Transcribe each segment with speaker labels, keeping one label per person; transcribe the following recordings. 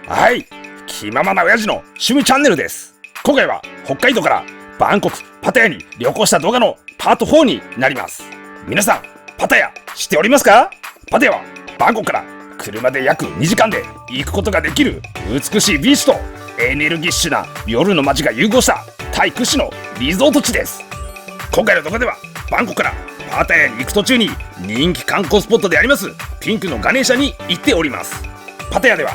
Speaker 1: はい、気ままな親父の趣味チャンネルです。今回は北海道からバンコク、パタヤに旅行した動画のパート4になります。皆さん、パタヤ知っておりますか？パタヤはバンコクから車で約2時間で行くことができる美しいビーチとエネルギッシュな夜の街が融合したタイ屈指のリゾート地です。今回の動画ではバンコクからパタヤに行く途中に人気観光スポットでありますピンクのガネーシャに行っております。パタヤでは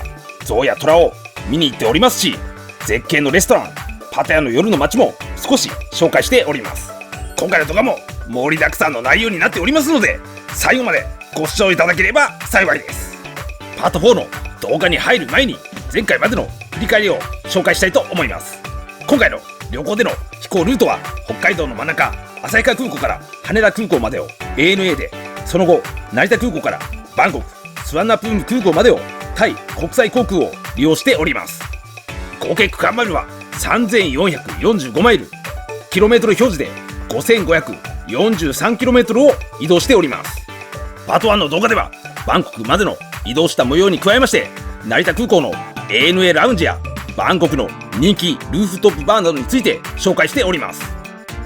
Speaker 1: 象や虎を見に行っておりますし、絶景のレストランパタヤの夜の街も少し紹介しております。今回の動画も盛りだくさんの内容になっておりますので、最後までご視聴いただければ幸いです。パート4の動画に入る前に前回までの振り返りを紹介したいと思います。今回の旅行での飛行ルートは北海道の真ん中旭川空港から羽田空港までを ANA で、その後成田空港からバンコクスワンナプーム空港までをタイ国際航空を利用しております。合計区間マイルは 3445 マイル、キロメートル表示で 5543km を移動しております。パート1の動画ではバンコクまでの移動した模様に加えまして、成田空港の ANA ラウンジやバンコクの人気ルーフトップバーなどについて紹介しております。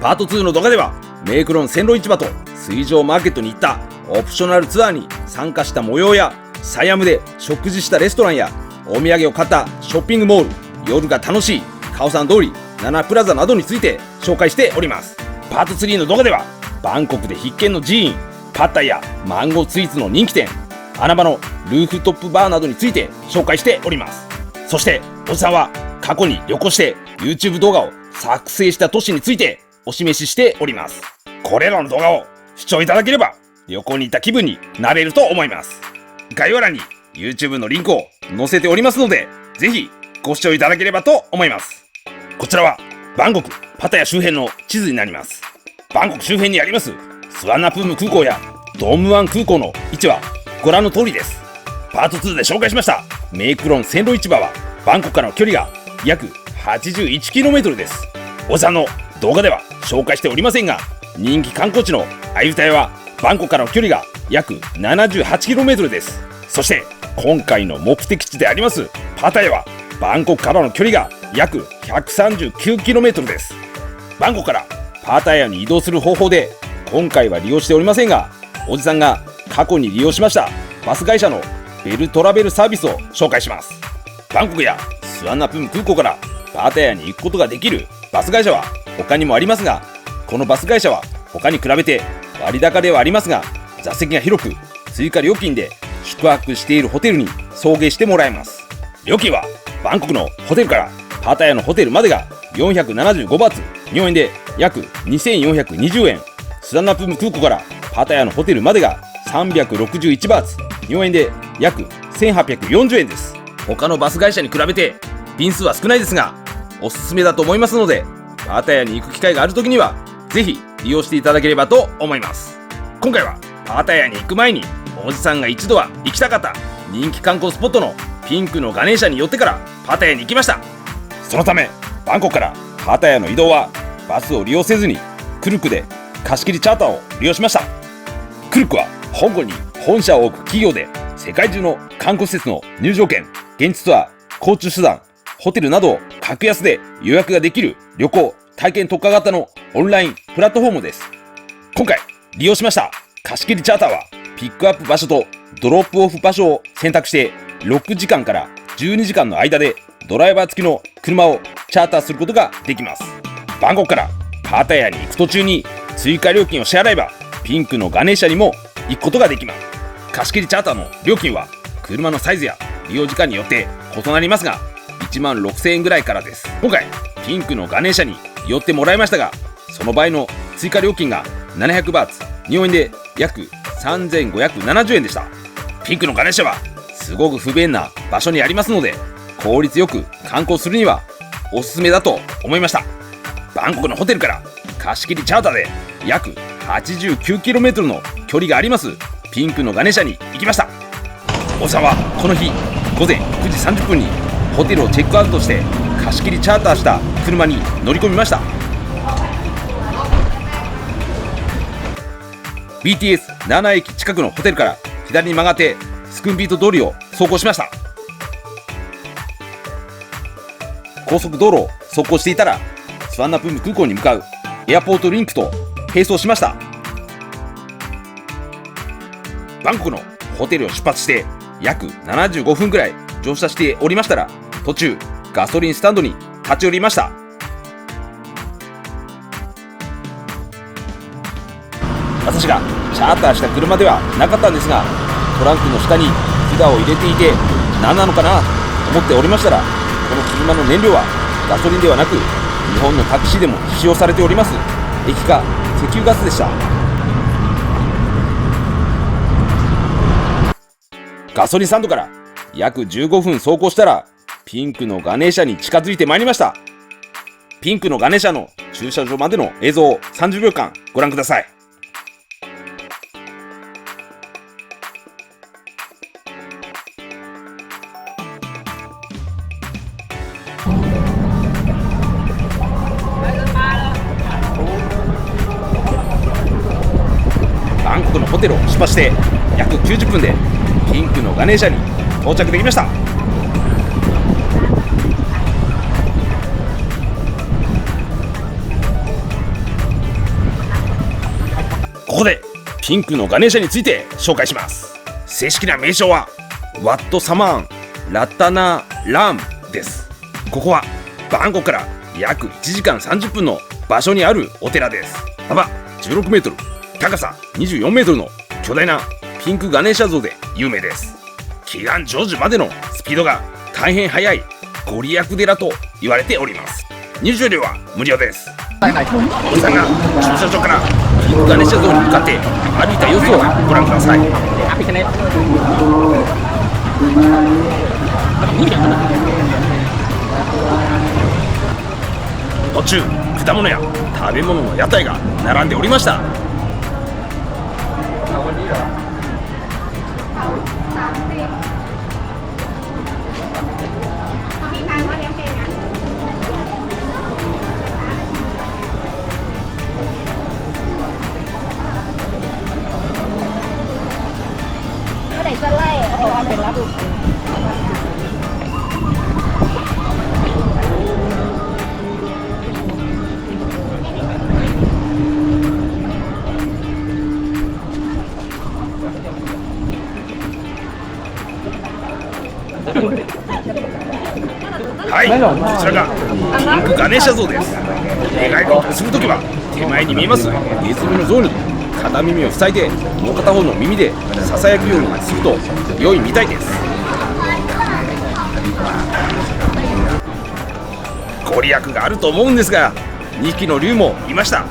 Speaker 1: パート2の動画ではメイクロン線路市場と水上マーケットに行ったオプショナルツアーに参加した模様や、サイアムで食事したレストランやお土産を買ったショッピングモール、夜が楽しいカオサン通り、ナナプラザなどについて紹介しております。パート3の動画ではバンコクで必見の寺院、パッタイやマンゴースイーツの人気店、穴場のルーフトップバーなどについて紹介しております。そしておじさんは過去に旅行して YouTube 動画を作成した都市についてお示ししております。これらの動画を視聴いただければ旅行に行った気分になれると思います。概要欄に YouTube のリンクを載せておりますので、ぜひご視聴いただければと思います。こちらはバンコクパタヤ周辺の地図になります。バンコク周辺にありますスワンナプーム空港やドームワン空港の位置はご覧の通りです。パート2で紹介しましたメイクロン線路市場はバンコクからの距離が約 81km です。おじさんの動画では紹介しておりませんが、人気観光地のアユタヤはバンコクからの距離が約 78km です。そして今回の目的地でありますパタヤはバンコクからの距離が約 139km です。バンコクからパタヤに移動する方法で今回は利用しておりませんが、おじさんが過去に利用しましたバス会社のベルトラベルサービスを紹介します。バンコクやスワンナプーム空港からパタヤに行くことができるバス会社は他にもありますが、このバス会社は他に比べて割高ではありますが、座席が広く追加料金で宿泊しているホテルに送迎してもらえます。料金はバンコクのホテルからパタヤのホテルまでが475バーツ、日本円で約2420円、スワンナプーム空港からパタヤのホテルまでが361バーツ、日本円で約1840円です。他のバス会社に比べて便数は少ないですが、おすすめだと思いますので、パタヤに行く機会があるときにはぜひ利用していただければと思います。今回はパタヤに行く前におじさんが一度は行きたかった人気観光スポットのピンクのガネーシャに寄ってからパタヤに行きました。そのためバンコクからパタヤの移動はバスを利用せずにクルクで貸し切りチャーターを利用しました。クルクは香港に本社を置く企業で、世界中の観光施設の入場券、現地ツアー、交通手段、ホテルなどを格安で予約ができる旅行体験特化型のオンラインプラットフォームです。今回利用しました貸し切りチャーターはピックアップ場所とドロップオフ場所を選択して6時間から12時間の間でドライバー付きの車をチャーターすることができます。バンコクからパタヤに行く途中に追加料金を支払えばピンクのガネーシャにも行くことができます。貸し切りチャーターの料金は車のサイズや利用時間によって異なりますが、1万6000円ぐらいからです。今回ピンクのガネーシャに寄ってもらいましたが、その場合の追加料金が700バーツ、日本円で約3570円でした。ピンクのガネーシャはすごく不便な場所にありますので、効率よく観光するにはおすすめだと思いました。バンコクのホテルから貸し切りチャーターで約 89km の距離がありますピンクのガネーシャに行きました。おさんはこの日午前9時30分にホテルをチェックアウトして貸し切りチャーターした車に乗り込みました。 BTS7 駅近くのホテルから左に曲がってスクンビート通りを走行しました。高速道路を走行していたら、スワンナプーム空港に向かうエアポートリンクと並走しました。バンコクのホテルを出発して約75分くらい乗車しておりましたら、途中ガソリンスタンドに立ち寄りました。私がチャーターした車ではなかったんですが、トランクの下に管を入れていて何なのかなと思っておりましたら、この車の燃料はガソリンではなく、日本のタクシーでも使用されております液化石油ガスでした。ガソリンスタンドから約15分走行したら、ピンクのガネーシャに近づいてまいりました。ピンクのガネーシャの駐車場までの映像を30秒間ご覧ください。バンコクのホテルを出発して約90分でピンクのガネーシャに到着できました。ここでピンクのガネーシャについて紹介します。正式な名称はワットサマーンラッタナーラームです。ここはバンコクから約1時間30分の場所にあるお寺です。幅16メートル、高さ24メートルの巨大なピンクガネーシャ像で有名です。祈願成就までのスピードが大変速いご利益寺と言われております。入場料は無料です。おじさんが駐車場からピンクガネーシャ像に向かって歩いた様子をご覧ください。途中果物や食べ物の屋台が並んでおりました。はい、こちらがピンクガネーシャ像です。願い事をするときは手前に見えますネズミの像に片耳を塞いで、もう片方の耳でささやくようにすると良いみたいです。ご利益があると思うんですが、2匹の竜もいました。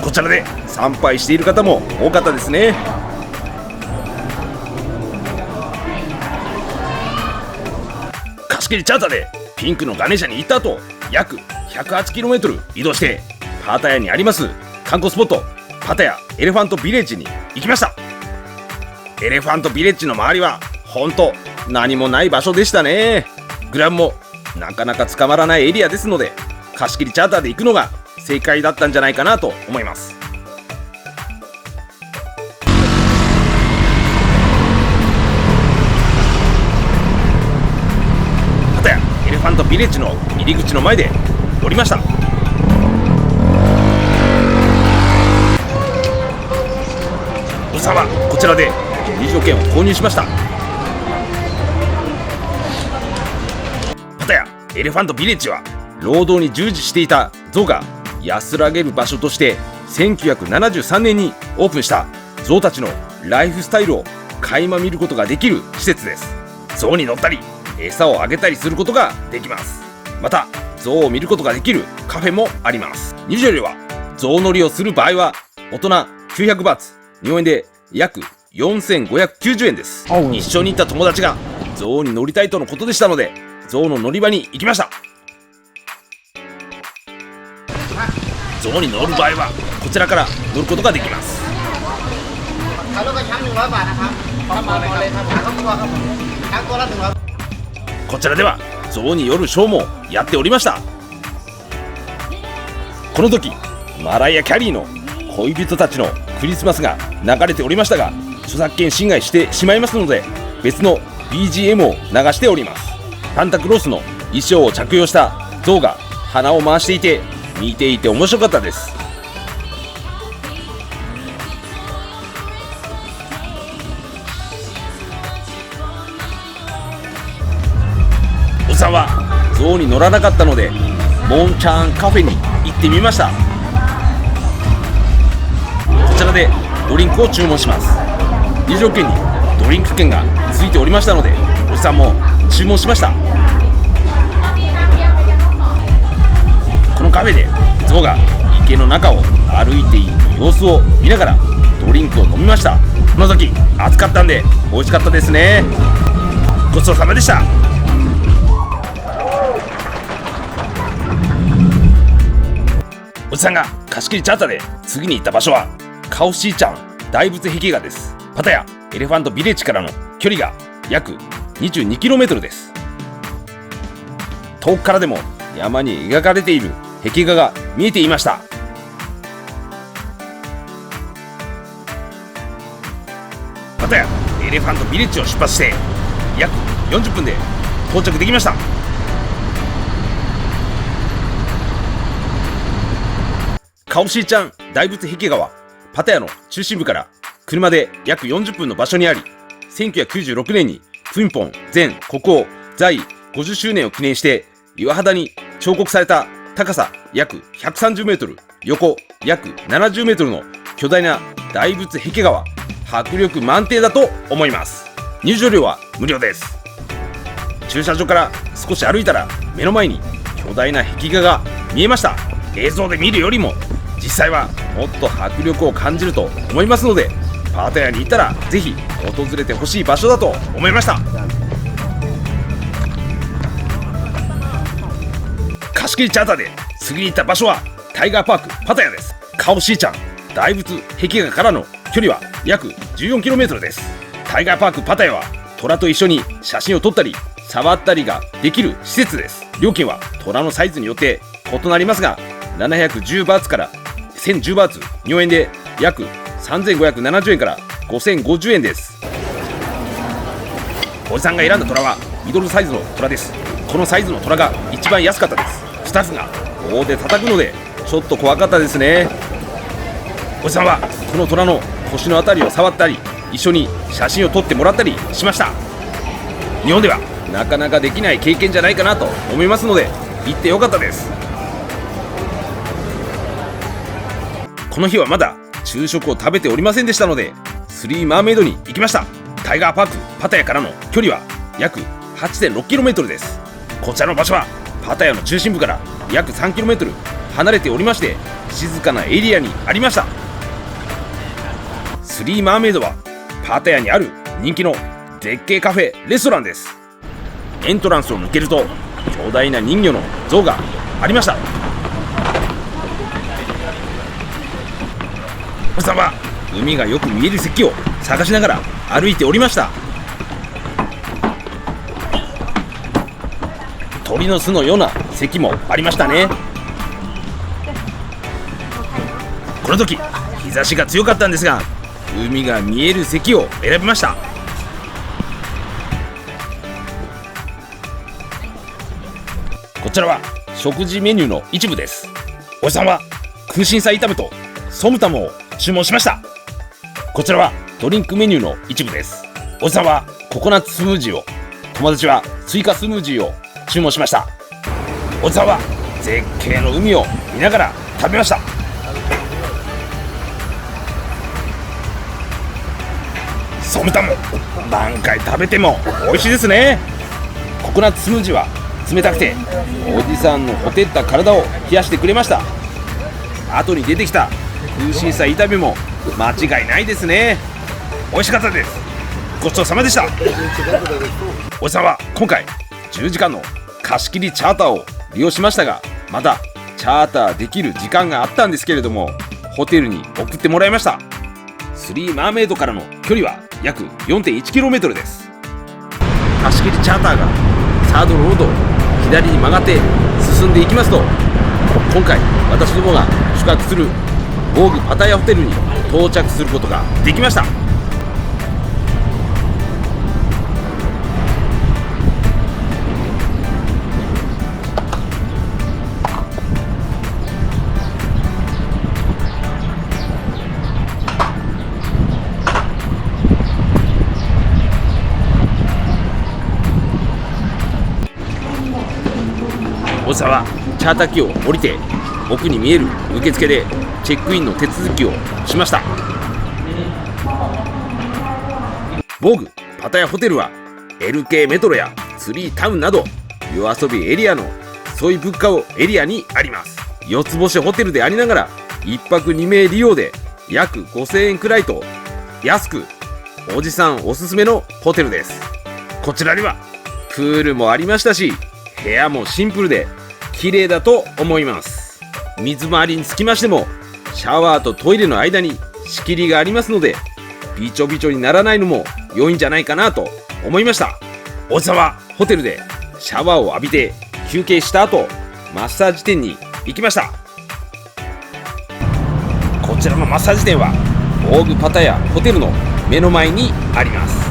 Speaker 1: こちらで参拝している方も多かったですね。貸し切りチャーターでピンクのガネーシャに行った後、約 108km 移動してパタヤにあります観光スポットパタヤエレファントビレッジに行きました。エレファントビレッジの周りは本当何もない場所でしたね。グラムもなかなか捕まらないエリアですので、貸し切りチャーターで行くのが正解だったんじゃないかなと思います。パタヤエレファントビレッジの入り口の前で降りました。おさんはこちらで入場券を購入しました。パタヤエレファントビレッジは労働に従事していた象が安らげる場所として1973年にオープンした象たちのライフスタイルを垣間見ることができる施設です。象に乗ったり餌をあげたりすることができます。また象を見ることができるカフェもあります。入場料は象乗りをする場合は大人900バーツ、日本円で約4590円です。一緒に行った友達が象に乗りたいとのことでしたので、象の乗り場に行きました。象に乗る場合はこちらから乗ることができます。こちらでは象によるショーもやっておりました。この時マライア・キャリーの恋人たちのクリスマスが流れておりましたが、著作権侵害してしまいますので、別の BGM を流しております。サンタクロースの衣装を着用した象が鼻を回していて、見ていて面白かったです。おじさんは象に乗らなかったので、モンチャンカフェに行ってみました。こちらでドリンクを注文します。入場券にドリンク券がついておりましたので、おじさんも注文しました。このカフェで象が池の中を歩いている様子を見ながらドリンクを飲みました。この時暑かったんで美味しかったですね。ごちそうさまでした。おじさんが貸し切りチャーターで次に行った場所はカオシーチャン大仏壁画です。パタヤエレファントビレッジからの距離が約 22km です。遠くからでも山に描かれている壁画が見えていました。パタヤエレファントビレッジを出発して約40分で到着できました。カオシーチャン大仏壁画はパタヤの中心部から車で約40分の場所にあり、1996年にプンポン前国王在位50周年を記念して岩肌に彫刻された高さ約130メートル、横約70メートルの巨大な大仏壁画は迫力満点だと思います。入場料は無料です。駐車場から少し歩いたら目の前に巨大な壁画が見えました。映像で見るよりも実際はもっと迫力を感じると思いますので、パタヤに行ったらぜひ訪れてほしい場所だと思いました。貸し切りチャーターで次に行った場所はタイガーパークパタヤです。カオシーチャン大仏壁画からの距離は約 14km です。タイガーパークパタヤは虎と一緒に写真を撮ったり触ったりができる施設です。料金は虎のサイズによって異なりますが、710バーツから1010バーツ日本円で約3570円から5050円です。おじさんが選んだ虎はミドルサイズの虎です。このサイズの虎が一番安かったです。スタッフが棒で叩くのでちょっと怖かったですね。おじさんはこの虎の腰のあたりを触ったり、一緒に写真を撮ってもらったりしました。日本ではなかなかできない経験じゃないかなと思いますので、行ってよかったです。この日はまだ昼食を食べておりませんでしたので、スリーマーメイドに行きました。タイガーパークパタヤからの距離は約 8.6km です。こちらの場所はパタヤの中心部から約 3km 離れておりまして、静かなエリアにありました。スリーマーメイドはパタヤにある人気の絶景カフェレストランです。エントランスを抜けると巨大な人魚の像がありました。おじさんは海がよく見える席を探しながら歩いておりました。鳥の巣のような席もありましたね。この時日差しが強かったんですが、海が見える席を選びました。こちらは食事メニューの一部です。おじさんは空心菜炒めとソムタムを注文しました。こちらはドリンクメニューの一部です。おじさんはココナッツスムージーを、友達はスイカスムージーを注文しました。おじさんは絶景の海を見ながら食べました。ソムタム何回食べても美味しいですね。ココナッツスムージーは冷たくておじさんのほてった体を冷やしてくれました。後に出てきた空心菜炒めも間違いないですね。美味しかったです。ごちそうさまでした。おじさんは今回10時間の貸し切りチャーターを利用しましたが、またチャーターできる時間があったんですけれども、ホテルに送ってもらいました。スリーマーメイドからの距離は約 4.1km です。貸し切りチャーターがサードロードを左に曲がって進んでいきますと、今回私どもが宿泊するボーグパタヤホテルに到着することができました。さはチャーター機を降りて奥に見える受付でチェックインの手続きをしました。ボーグパタヤホテルは LK メトロやツリータウンなど夜遊びエリアのソイ物価をエリアにあります。4つ星ホテルでありながら1泊2名利用で約5000円くらいと安くおじさんおすすめのホテルです。こちらにはプールもありましたし、部屋もシンプルで綺麗だと思います。水回りにつきましてもシャワーとトイレの間に仕切りがありますのでびちょびちょにならないのも良いんじゃないかなと思いました。おじさんはホテルでシャワーを浴びて休憩した後マッサージ店に行きました。こちらのマッサージ店はボーグパタヤホテルの目の前にあります。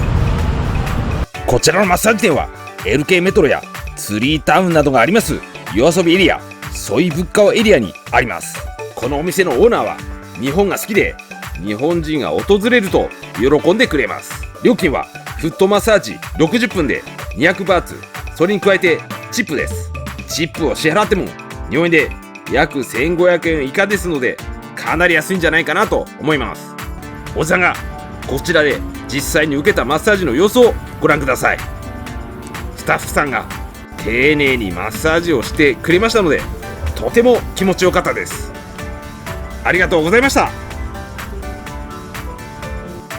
Speaker 1: こちらのマッサージ店は LK メトロやツリータウンなどがあります夜遊びエリアソイ物価エリアにあります。このお店のオーナーは日本が好きで日本人が訪れると喜んでくれます。料金はフットマッサージ60分で200バーツ、それに加えてチップです。チップを支払っても日本円で約1500円以下ですのでかなり安いんじゃないかなと思います。おじさんがこちらで実際に受けたマッサージの様子をご覧ください。スタッフさんが丁寧にマッサージをしてくれましたのでとても気持ちよかったです。ありがとうございました。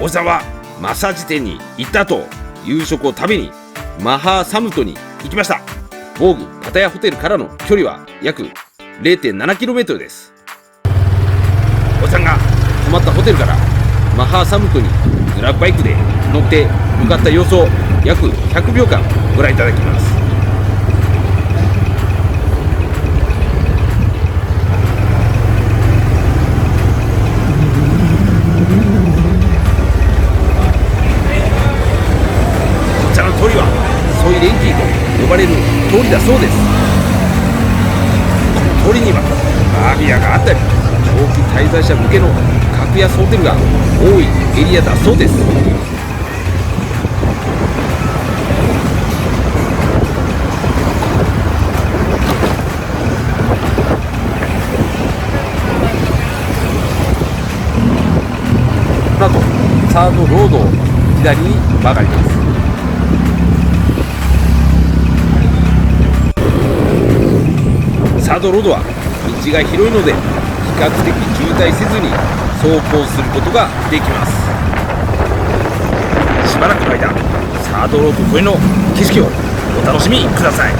Speaker 1: おじさんはマッサージ店に行った後夕食を食べにマハーサムトに行きました。ボーグパタヤホテルからの距離は約 0.7km です。おじさんが泊まったホテルからマハーサムトにグラブバイクで乗って向かった様子を約100秒間ご覧いただきます。こちらの通りはソイレンキーと呼ばれる通りだそうです。この通りにはバービアがあったり長期滞在者向けの格安ホテルが多いエリアだそうです。この後サードロードを左に曲がります。サードロードは道が広いので比較的渋滞せずに走行することができます。しばらくの間サードロード沿いの景色をお楽しみください。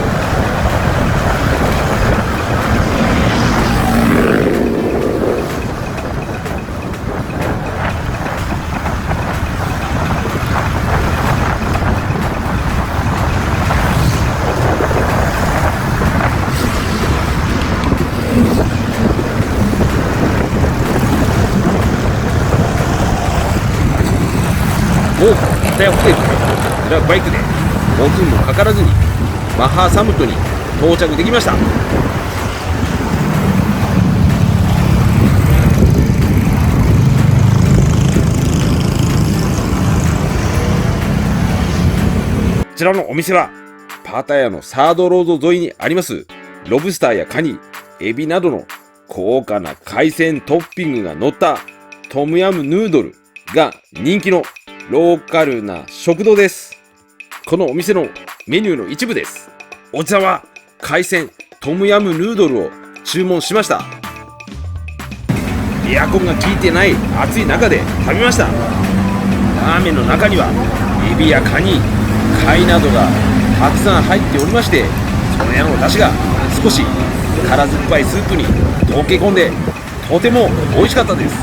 Speaker 1: ボーグパタヤホテルグラブバイクで5分もかからずにマハーサムトに到着できました。こちらのお店はパタヤのサードロード沿いにありますロブスターやカニ、エビなどの高価な海鮮トッピングが乗ったトムヤムヌードルが人気のローカルな食堂です。このお店のメニューの一部です。おじさんは海鮮トムヤムヌードルを注文しました。エアコンが効いてない暑い中で食べました。ラーメンの中にはエビやカニ、貝などがたくさん入っておりまして、その辺の出汁が少し辛酸っぱいスープに溶け込んでとても美味しかったです。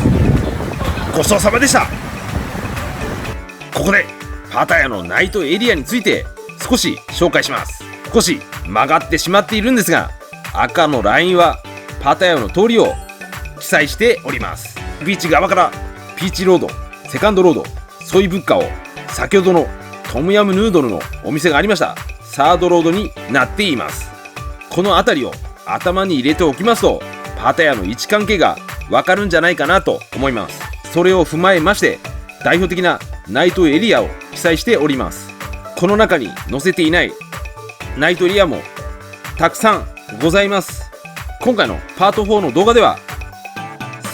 Speaker 1: ごちそうさまでした。ここでパタヤのナイトエリアについて少し紹介します。少し曲がってしまっているんですが、赤のラインはパタヤの通りを記載しております。ビーチ側からピーチロード、セカンドロード、ソイ物価を先ほどのトムヤムヌードルのお店がありましたサードロードになっています。この辺りを頭に入れておきますとパタヤの位置関係がわかるんじゃないかなと思います。それを踏まえまして代表的なナイトエリアを記載しております。この中に載せていないナイトエリアもたくさんございます。今回のパート4の動画では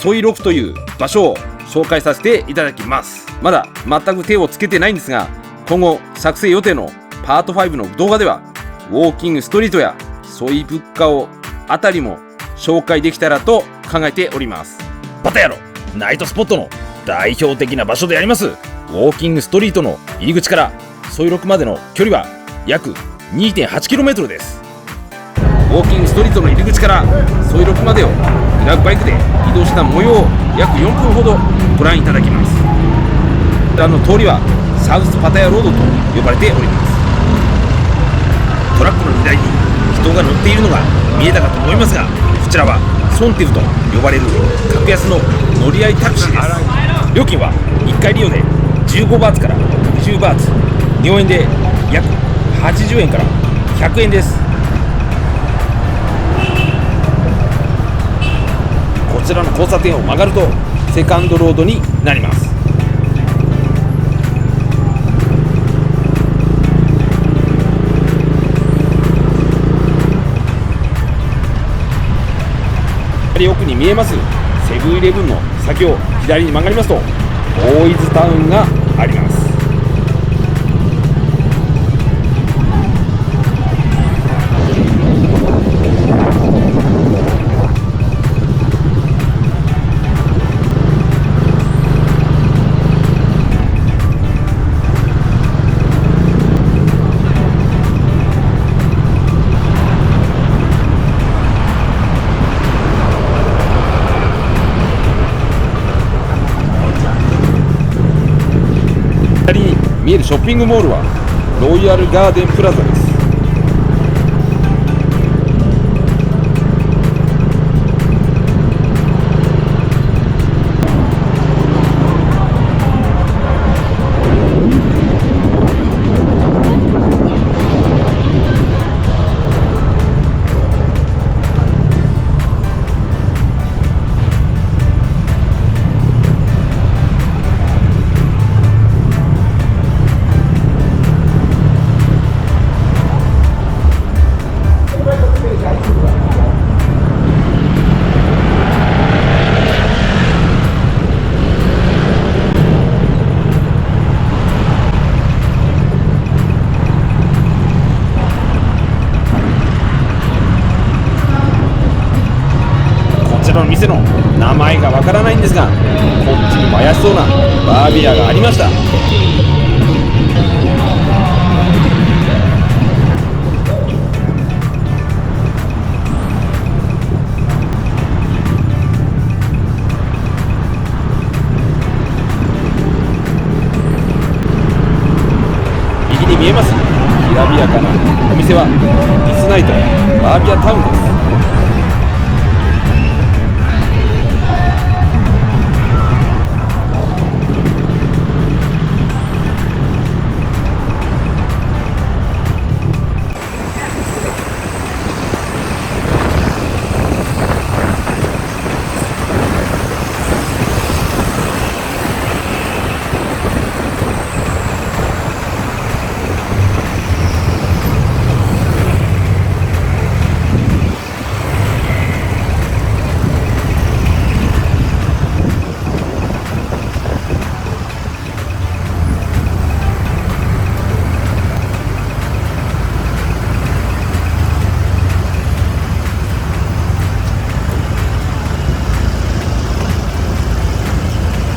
Speaker 1: ソイロクという場所を紹介させていただきます。まだ全く手をつけてないんですが、今後作成予定のパート5の動画ではウォーキングストリートやソイ物価をあたりも紹介できたらと考えております。パタヤのナイトスポットの代表的な場所でありますウォーキングストリートの入り口からソイロクまでの距離は約 2.8km です。ウォーキングストリートの入り口からソイロクまでをグラブバイクで移動した模様を約4分ほどご覧いただきます。通りはサウスパタヤロードと呼ばれております。トラックの荷台に人が乗っているのが見えたかと思いますが、こちらはソンティフと呼ばれる格安の乗り合いタクシーです。料金は1回利用で15バーツから20バーツ、日本円で約80円から100円です。こちらの交差点を曲がるとセカンドロードになります。奥に見えますセブンイレブンの先を左に曲がりますとボーイズタウンがあります。左に見えるショッピングモールはロイヤルガーデンプラザです。こちらの店の名前がわからないんですが、こっちにも怪しそうなバーベヤがありました。右に見えますきらびやかなお店はミスナイトバービヤタウンです。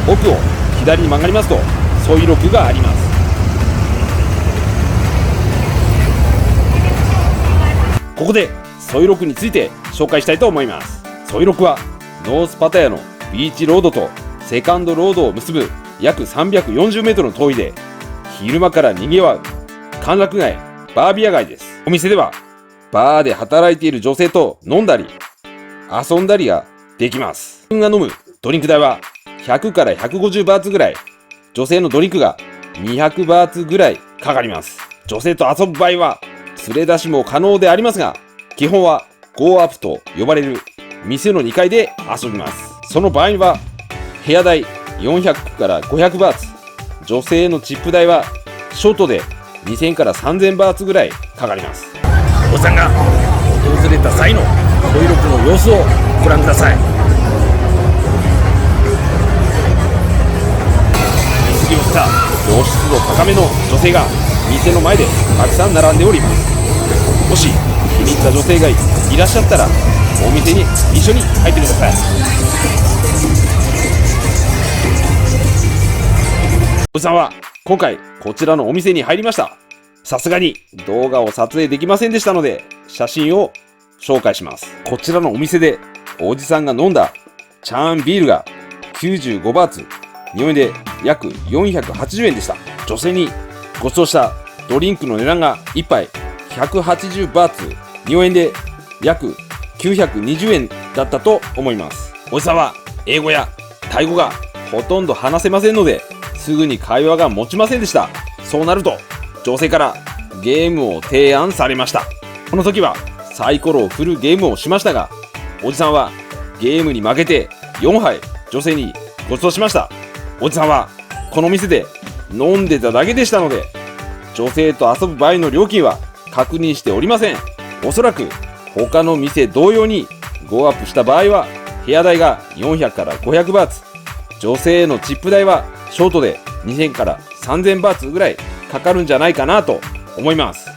Speaker 1: 奥を左に曲がりますとソイロクがあります。ここでソイロクについて紹介したいと思います。ソイロクはノースパタヤのビーチロードとセカンドロードを結ぶ約340メートルの通りで、昼間から賑わう歓楽街バービヤ街です。お店ではバーで働いている女性と飲んだり遊んだりができます。自分が飲むドリンク代は100から150バーツぐらい、女性のドリンクが200バーツぐらいかかります。女性と遊ぶ場合は連れ出しも可能でありますが、基本はゴーアップと呼ばれる店の2階で遊びます。その場合は部屋代400から500バーツ、女性のチップ代はショートで2000から3000バーツぐらいかかります。お子さんが訪訪れた際の恋録の様子をご覧ください。水着を着た露出度高めの女性が店の前でたくさん並んでおります。もし気に入った女性がいらっしゃったらお店に一緒に入ってください。おじさんは今回こちらのお店に入りました。さすがに動画を撮影できませんでしたので写真を紹介します。こちらのお店でおじさんが飲んだチャーンビールが95バーツ、日本円で約480円でした。女性にご馳走したドリンクの値段が1杯180バーツ、日本円で約920円だったと思います。おじさんは英語やタイ語がほとんど話せませんのですぐに会話が持ちませんでした。そうなると女性からゲームを提案されました。この時はサイコロを振るゲームをしましたが、おじさんはゲームに負けて4杯女性にご馳走しました。おじさんはこの店で飲んでただけでしたので女性と遊ぶ場合の料金は確認しておりません。おそらく他の店同様に5アップした場合は部屋代が400から500バーツ、女性へのチップ代はショートで2000から3000バーツぐらいかかるんじゃないかなと思います。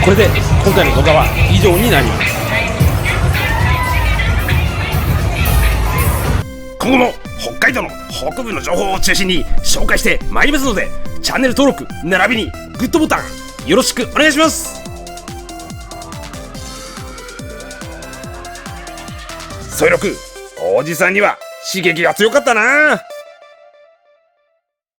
Speaker 1: これで今回の動画は以上になります。今後も北海道の北部の情報を中心に紹介してまいりますので、チャンネル登録並びにグッドボタンよろしくお願いします。ソイロク、おじさんには刺激が強かったな。